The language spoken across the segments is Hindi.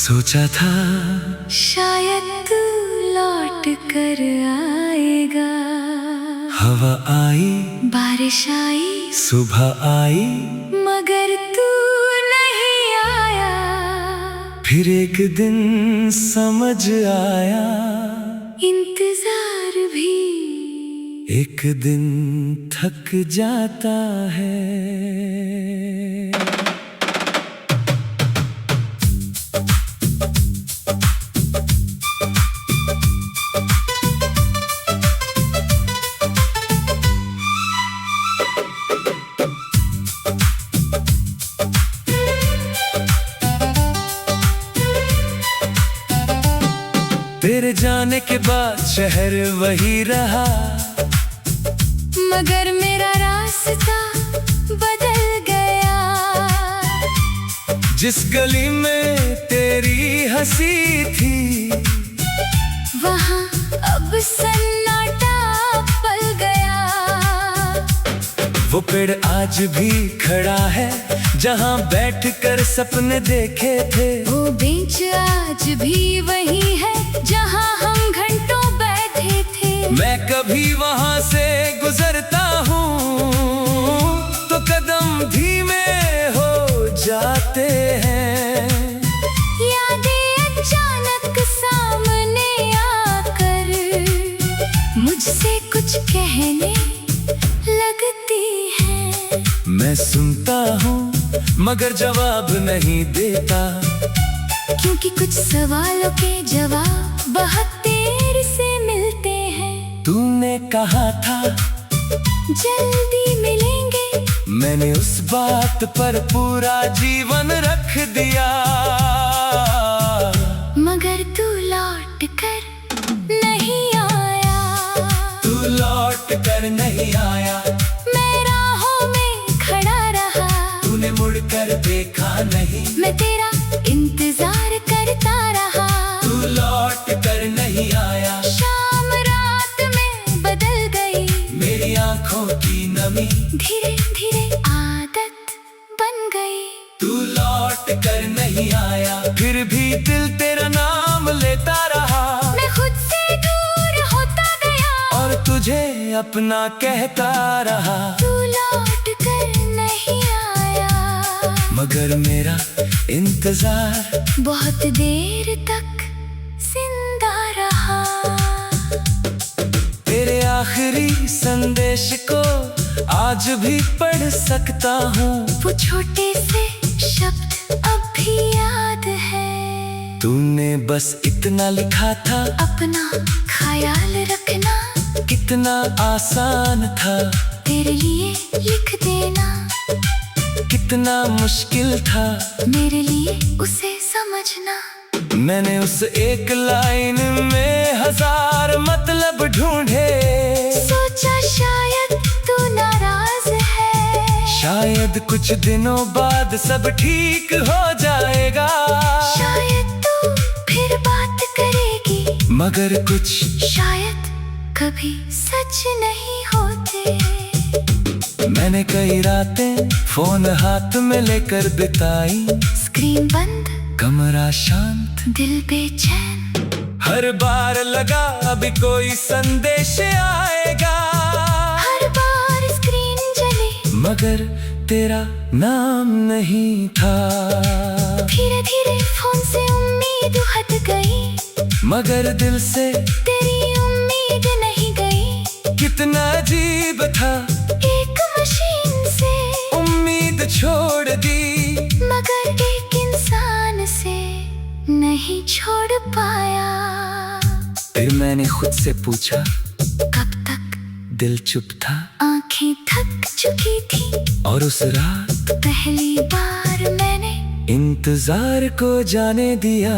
सोचा था शायद तू लौट कर आएगा। हवा आई, बारिश आई, सुबह आई, मगर तू नहीं आया। फिर एक दिन समझ आया, इंतजार भी एक दिन थक जाता है। तेरे जाने के बाद शहर वही रहा, मगर मेरा रास्ता बदल गया। जिस गली में तेरी हंसी थी, वहाँ अब सन्नाटा पल गया। वो पेड़ आज भी खड़ा है जहाँ बैठकर सपने देखे थे। वो बेंच आज भी वही है जहाँ हम घंटों बैठे थे। मैं कभी वहाँ से गुजरता हूँ तो कदम धीमे हो जाते हैं। यादें अचानक सामने आकर मुझसे कुछ कहने लगती हैं। मैं सुनता हूँ मगर जवाब नहीं देता, क्योंकि कुछ सवालों के जवाब बहुत देर से मिलते हैं। तूने कहा था जल्दी मिलेंगे, मैंने उस बात पर पूरा जीवन रख दिया। मगर तू लौट कर नहीं आया। तू लौट कर नहीं आया, मैं राहों में खड़ा रहा। तूने मुड़कर देखा नहीं, मैं तेरा इंतजार करता रहा। तू लौट कर नहीं आया। शाम रात में बदल गई मेरी आंखों की नमी धीरे धीरे आदत बन गई। तू लौट कर नहीं आया, फिर भी दिल तेरा नाम लेता रहा। मैं खुद से दूर होता गया और तुझे अपना कहता रहा। तू लौट कर नहीं आया, मगर मेरा इंतजार बहुत देर तक जिंदा रहा। तेरे आखिरी संदेश को आज भी पढ़ सकता हूँ। वो छोटे से शब्द अब भी याद है। तूने बस इतना लिखा था, अपना ख्याल रखना कितना आसान था। तेरे लिए लिख देना कितना मुश्किल था, मेरे लिए उसे समझना। मैंने उस एक लाइन में हजार मतलब ढूंढे। सोचा शायद तू नाराज है, शायद कुछ दिनों बाद सब ठीक हो जाएगा। शायद तू फिर बात करेगी, मगर कुछ शायद कभी सच नहीं होते। मैंने कई रातें फोन हाथ में लेकर बिताई। स्क्रीन बंद, कमरा शांत, दिल बेचैन। हर बार लगा अभी कोई संदेश आएगा। हर बार स्क्रीन जले, मगर तेरा नाम नहीं था। धीरे धीरे फोन से उम्मीद हट गई, मगर दिल से तेरी उम्मीद नहीं गई। कितना अजीब था, एक मशीन से उम्मीद छोड़ दी, मगर एक इंसान से नहीं छोड़ पाया। फिर मैंने खुद से पूछा, कब तक दिल चुप था, आंखें थक चुकी थी। और उस रात पहली बार मैंने इंतजार को जाने दिया।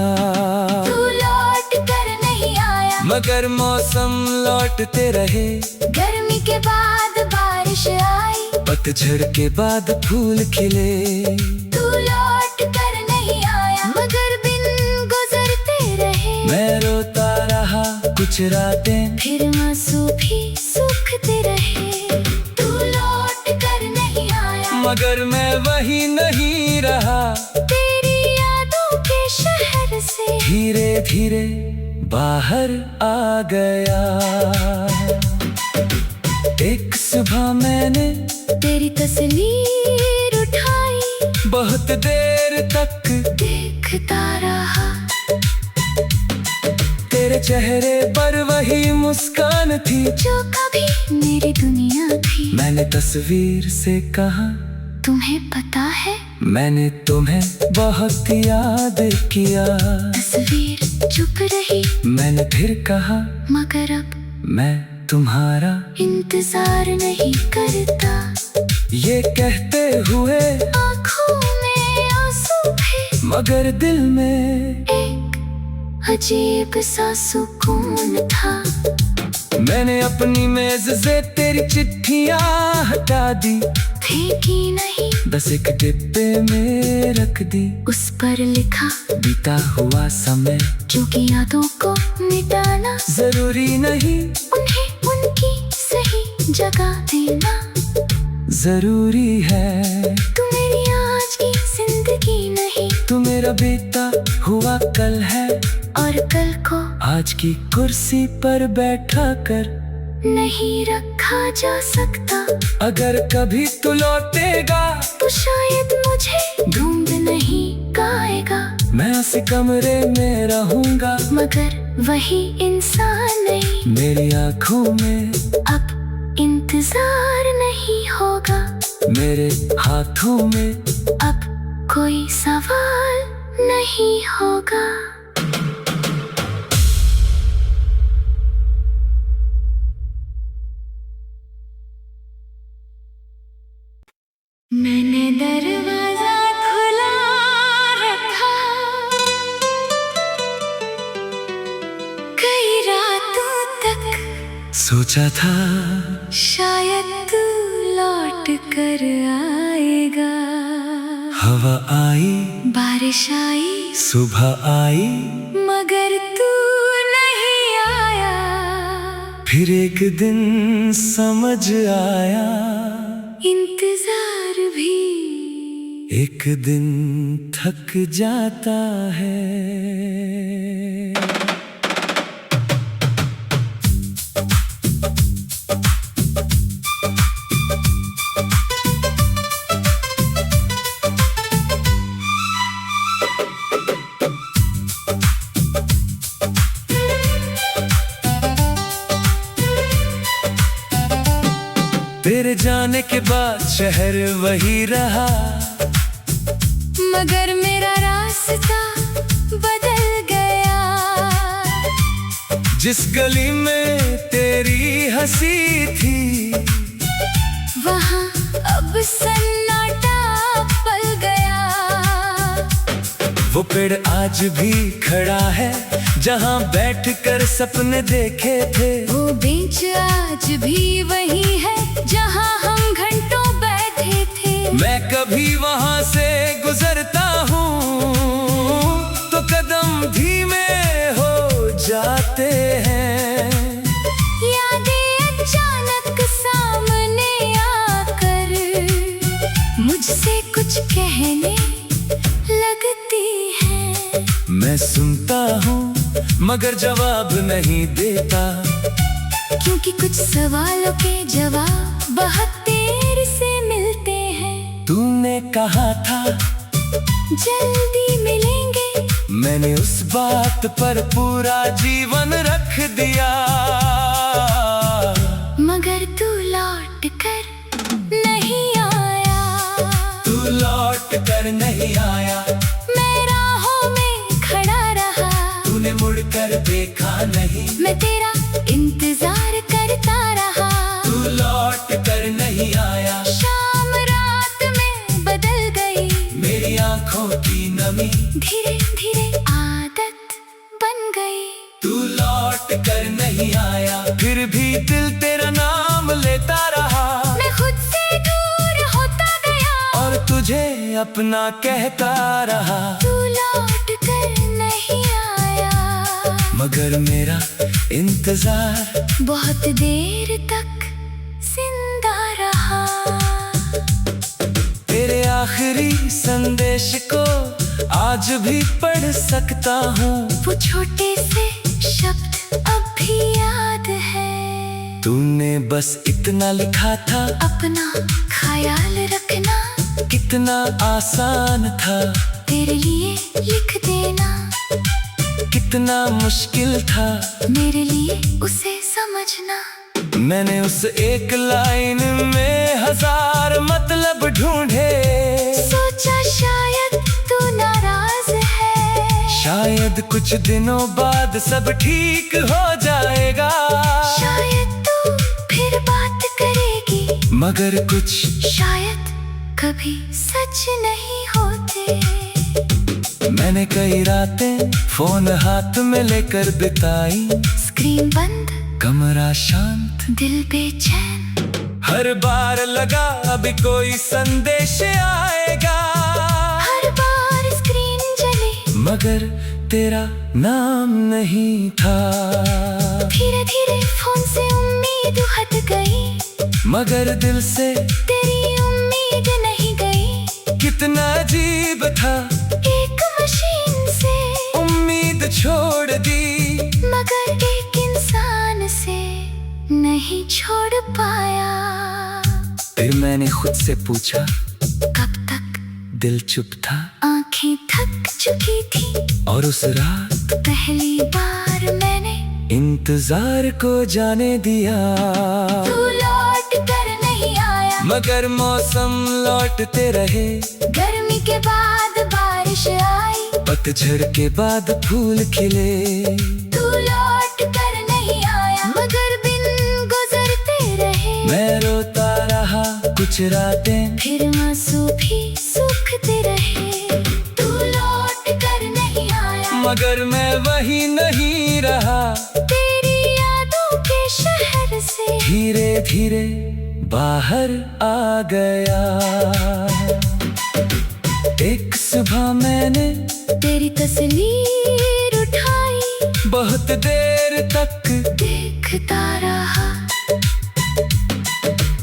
तू लौट कर नहीं आया, मगर मौसम लौटते रहे। गर्मी के बाद बारिश आई, पतझड़ के बाद फूल खिले। तू लौट कर नहीं आया, मगर दिन गुजरते रहे। मैं रोता रहा कुछ रातें, फिर आंसू भी सूखते रहे। तू लौट कर नहीं आया, मगर मैं वही नहीं रहा। तेरी यादों के शहर धीरे धीरे बाहर आ गया। एक सुबह मैंने तेरी तस्वीर उठाई, बहुत देर तक देखता रहा। तेरे चेहरे पर वही मुस्कान थी जो कभी मेरी दुनिया थी। मैंने तस्वीर से कहा, तुम्हें पता है मैंने तुम्हें बहुत याद किया। तस्वीर चुप रही, मैंने फिर कहा, मगर अब मैं तुम्हारा इंतजार नहीं करता। ये कहते हुए आँखों में आंसू थे, मगर दिल में एक अजीब सा सुकून था। मैंने अपनी मेज से तेरी चिट्ठियां हटा दी, फेंकी नहीं, बस एक डिब्बे में रख दी। उस पर लिखा, बीता हुआ समय जो कि यादों को मिटाना जरूरी नहीं, उन्हें उनकी सही जगह देना जरूरी है। तू मेरी आज की जिंदगी नहीं, तू मेरा बीता हुआ कल है, और कल को आज की कुर्सी पर बैठा कर नहीं रखा जा सकता। अगर कभी तू लौटेगा तो शायद मुझे ढूंढ नहीं पाएगा। मैं उस कमरे में रहूंगा, मगर वही इंसान नहीं। मेरी आंखों में अब इंतजार नहीं होगा, मेरे हाथों में अब कोई सवाल नहीं होगा। मैंने दरवाजा खुला रखा, कई रातों तक सोचा था शायद तू लौट कर आएगा। हवा आई, बारिश आई, सुबह आई, मगर तू नहीं आया। फिर एक दिन समझ आया, इंतजार भी एक दिन थक जाता है। तेरे जाने के बाद शहर वही रहा, मगर मेरा रास्ता बदल गया। जिस गली में तेरी हंसी थी, वहाँ अब सन्नाटा पल गया। वो पेड़ आज भी खड़ा है जहाँ बैठकर सपने देखे थे। वो बेंच आज भी वही है जहाँ हम घंटों बैठे थे। मैं कभी वहाँ से गुजरता हूँ तो कदम धीमे हो जाते हैं। यादें अचानक सामने आकर मुझसे कुछ कहने लगती हैं। मैं सुनता हूँ मगर जवाब नहीं देता, क्योंकि कुछ सवालों के जवाब बहुत देर से मिलते हैं। तूने कहा था जल्दी मिलेंगे, मैंने उस बात पर पूरा जीवन रख दिया। मगर तू लौट कर नहीं आया। तू लौट कर नहीं आया, मैं राहों में खड़ा रहा। तूने मुड़कर देखा नहीं, मैं तेरा इंतजार करता रहा। तू लौट कर नहीं आया। शाम रात में बदल गई, मेरी आंखों की नमी धीरे धीरे आदत बन गई। तू लौट कर नहीं आया, फिर भी दिल तेरा नाम लेता रहा। मैं खुद से दूर होता गया और तुझे अपना कहता रहा। तू लौट कर नहीं आया, मगर मेरा इंतजार बहुत देर तक जिंदा रहा। तेरे आखिरी संदेश को आज भी पढ़ सकता हूँ। वो छोटे से शब्द अब भी याद है। तूने बस इतना लिखा था, अपना ख्याल रखना कितना आसान था। तेरे लिए लिख देना कितना मुश्किल था। मेरे लिए उसे समझना। मैंने उस एक लाइन में हजार मतलब ढूंढे। सोचा शायद तू नाराज है। शायद कुछ दिनों बाद सब ठीक हो जाएगा। शायद तू फिर बात करेगी। मगर कुछ शायद कभी सच नहीं होते। मैंने कई रातें फोन हाथ में लेकर बिताई। स्क्रीन बंद, कमरा शांत, दिल बेचैन। हर बार लगा अभी कोई संदेश आएगा। हर बार स्क्रीन जले, मगर तेरा नाम नहीं था। धीरे धीरे फोन से उम्मीद हट गई। मगर दिल से तेरी उम्मीद नहीं गई। कितना अजीब था, एक मशीन से उम्मीद छोड़ दी। मगर एक इंसान से नहीं छोड़ पाया। फिर मैंने खुद से पूछा, कब तक दिल चुप था आंखें थक चुकी थी। और उस रात पहली बार मैंने इंतजार को जाने दिया। तू लौट कर नहीं आया। मगर मौसम लौटते रहे। गर्मी के बाद बारिश आई। पतझड़ के बाद फूल खिले। तू लौट कर नहीं आया। मगर दिन गुजरते रहे। मैं रोता रहा कुछ रातें। फिर आंसू भी सूखते रहे। तू लौट कर नहीं आया। मगर मैं वही नहीं रहा। तेरी यादों के शहर से धीरे धीरे बाहर आ गया। एक सुबह मैंने तेरी तस्वीर उठाई। बहुत देर तक देखता रहा।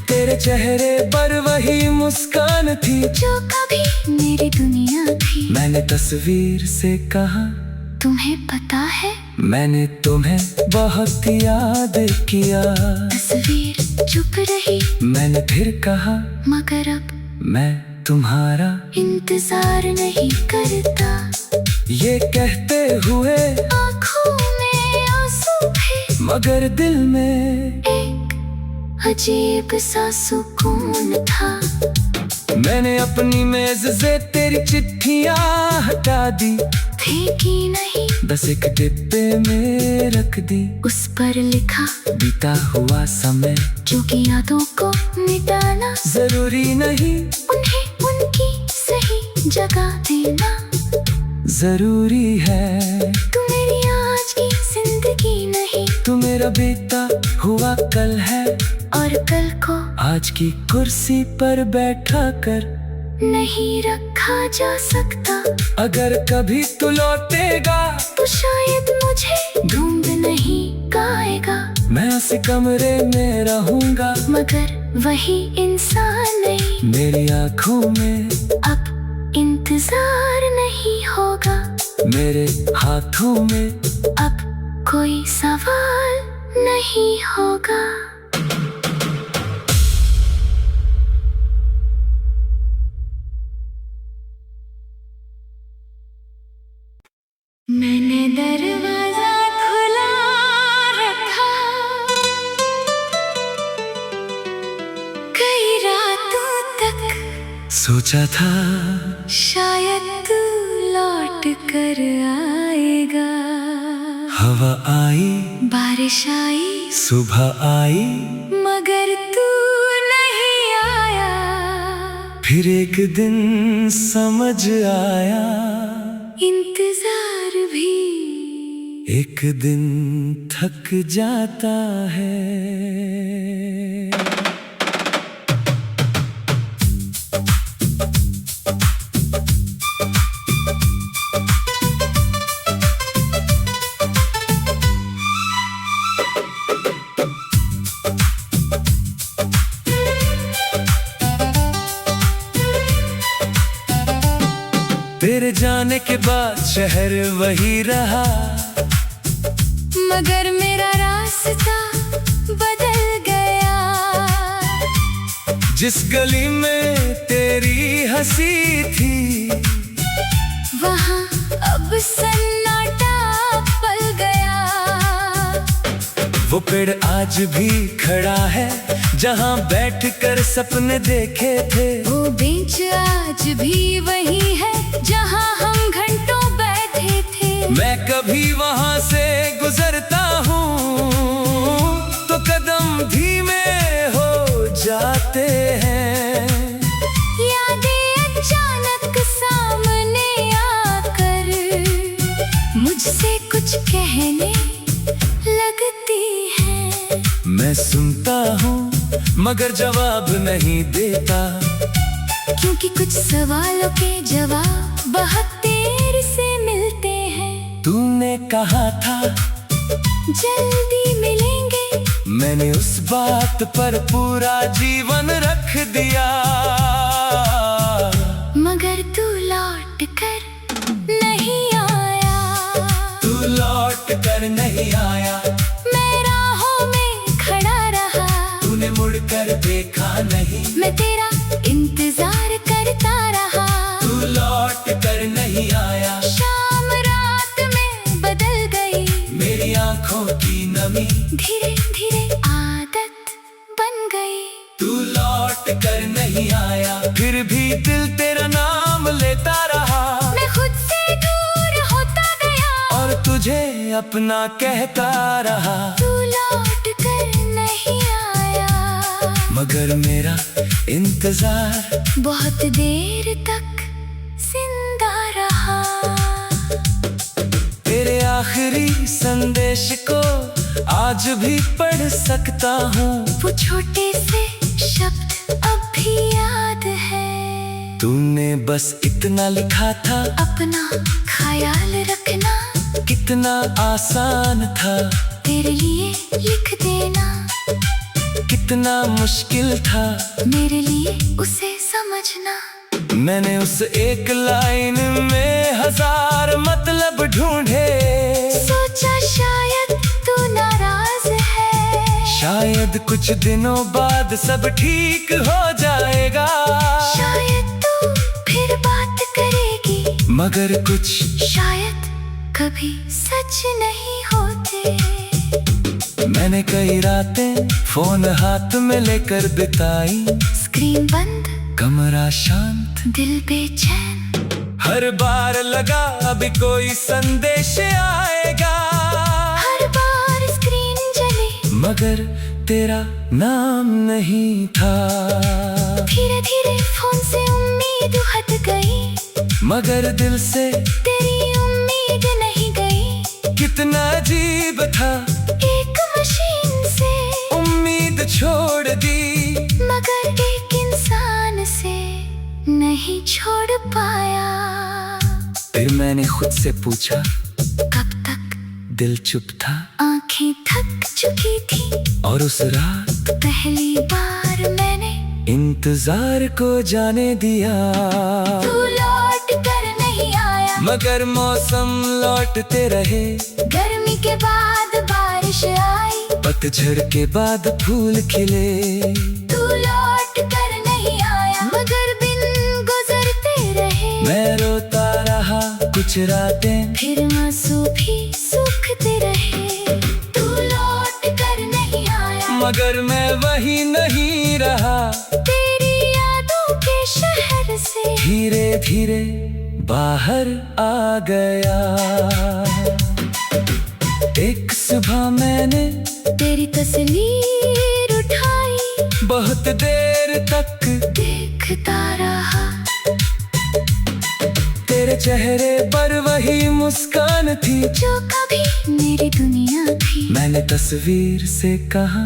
तेरे चेहरे पर वही मुस्कान थी जो कभी मेरी दुनिया थी। मैंने तस्वीर से कहा, तुम्हें पता है मैंने तुम्हें बहुत याद किया। तस्वीर चुप रही। मैंने फिर कहा, मगर अब मैं तुम्हारा इंतजार नहीं करता। ये कहते हुए आँखों में आंसू थे। मगर दिल में एक अजीब सा सुकून था। मैंने अपनी मेज से तेरी चिट्ठियां हटा दी। फेंकी नहीं, बस एक डिब्बे में रख दी। उस पर लिखा बीता हुआ समय जो कि यादों को मिटाना जरूरी नहीं। उन्हें उनकी सही जगह देना जरूरी है। तू मेरी आज की जिंदगी नहीं। तू मेरा बीता हुआ कल है। और कल को आज की कुर्सी पर बैठा कर नहीं रखा जा सकता। अगर कभी तू लौटेगा तो शायद मुझे ढूंढ नहीं पाएगा। मैं उस कमरे में रहूंगा। मगर वही इंसान नहीं। मेरी आँखों में अब इंतजार नहीं होगा। मेरे हाथों में अब कोई सवाल नहीं होगा। मैंने दरवाजा खुला रखा। कई रातों तक सोचा था शायद तू लौट कर आएगा। हवा आई, बारिश आई, सुबह आई, मगर तू नहीं आया। फिर एक दिन समझ आया, इंतजार भी एक दिन थक जाता है। तेरे जाने जाने के बाद शहर वही रहा, मगर मेरा रास्ता बदल गया। जिस गली में तेरी हंसी थी, वहाँ अब सन्नाटा पल गया। वो पेड़ आज भी खड़ा है जहाँ बैठकर सपने देखे थे। वो बेंच आज भी वही है जहाँ हम घंटों बैठे थे। मैं कभी वहाँ से गुजरता हूँ तो कदम धीमे हो जाते हैं। यादें अचानक सामने आकर मुझसे कुछ कहने लगती हैं। मैं सुनता हूँ मगर जवाब नहीं देता, क्योंकि कुछ सवालों के जवाब बहुत देर से मिलते हैं। तूने कहा था जल्दी मिलेंगे, मैंने उस बात पर पूरा जीवन रख दिया। मगर तू लौट कर नहीं आया। तू लौट कर नहीं आया, मैं राहों में खड़ा रहा। तूने मुड़कर देखा नहीं, मैं तेरा इंतजार करता रहा। तू लौट कर नहीं आया। शाम रात में बदल गई, मेरी आंखों की नमी धीरे धीरे आदत बन गई। तू लौट कर नहीं आया, फिर भी दिल तेरा नाम लेता रहा। मैं खुद से दूर होता गया और तुझे अपना कहता रहा। तू लौट कर नहीं आया, मगर मेरा इंतजार बहुत देर तक जिंदा रहा। तेरे आखिरी संदेश को आज भी पढ़ सकता हूँ। वो छोटे से शब्द अब भी याद है। तूने बस इतना लिखा था, अपना ख्याल रखना कितना आसान था। तेरे लिए लिख देना कितना मुश्किल था, मेरे लिए उसे समझना। मैंने उस एक लाइन में हजार मतलब ढूंढे। सोचा शायद तू नाराज है, शायद कुछ दिनों बाद सब ठीक हो जाएगा। शायद तू फिर बात करेगी, मगर कुछ शायद कभी सच नहीं होते। मैंने कई रातें फोन हाथ में लेकर बिताई, स्क्रीन बंद, कमरा शांत, दिल बेचैन। हर बार लगा अभी कोई संदेश आएगा। हर बार स्क्रीन जले, मगर तेरा नाम नहीं था। धीरे धीरे फोन से उम्मीद हट गई, मगर दिल से तेरी उम्मीद नहीं गई। कितना अजीब था, एक मशीन से उम्मीद छोड़ दी, मगर एक इंसान से नहीं छोड़ पाया। फिर मैंने खुद से पूछा, कब तक दिल चुप था, आंखें थक चुकी थी। और उस रात पहली बार मैंने इंतजार को जाने दिया। तू लौट कर नहीं आया, मगर मौसम लौटते रहे। गर्मी के बाद बारिश आई, पतझड़ के बाद फूल खिले। तू लौट कर नहीं आया, मगर दिन गुजरते रहे। मैं रोता रहा कुछ रातें, फिर आंसू भी सूखते रहे। तू लौट कर नहीं आया, मगर मैं वही नहीं रहा। तेरी यादों के शहर से धीरे धीरे बाहर आ गया। एक सुबह मैंने तेरी तस्वीर उठाई, बहुत देर तक देखता रहा। तेरे चेहरे पर वही मुस्कान थी जो कभी मेरी दुनिया थी। मैंने तस्वीर से कहा,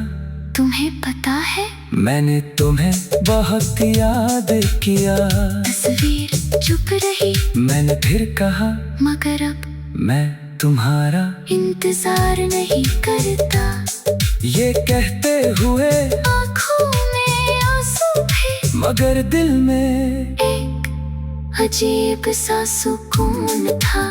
तुम्हें पता है मैंने तुम्हें बहुत याद किया। तस्वीर चुप रही, मैंने फिर कहा, मगर अब मैं तुम्हारा इंतजार नहीं करता। ये कहते हुए आँखों में आंसू थे, मगर दिल में एक अजीब सा सुकून था।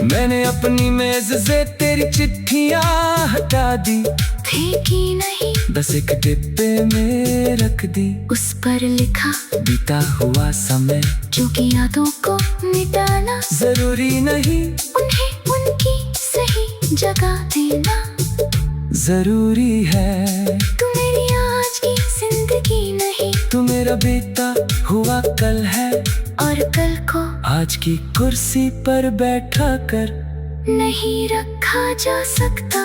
मैंने अपनी मेज से तेरी चिट्ठियां हटा दी, फेंकी नहीं, बस एक डिब्बे में रख दी। उस पर लिखा बीता हुआ समय जो कि यादों को मिटाना, जरूरी नहीं, उन्हें उनकी सही जगह देना जरूरी है। तू मेरी आज की जिंदगी नहीं, तू मेरा बीता हुआ कल है, और कल को आज की कुर्सी पर बैठा कर नहीं रखा जा सकता।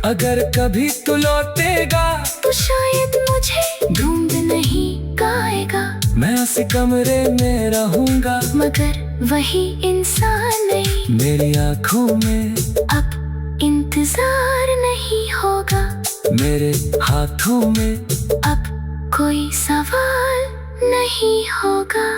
अगर कभी तू लौटेगा तो शायद मुझे ढूंढ नहीं पाएगा, मैं उस कमरे में रहूंगा, मगर वही इंसान नहीं। मेरी आंखों में अब इंतजार नहीं होगा, मेरे हाथों में अब कोई सवाल नहीं होगा।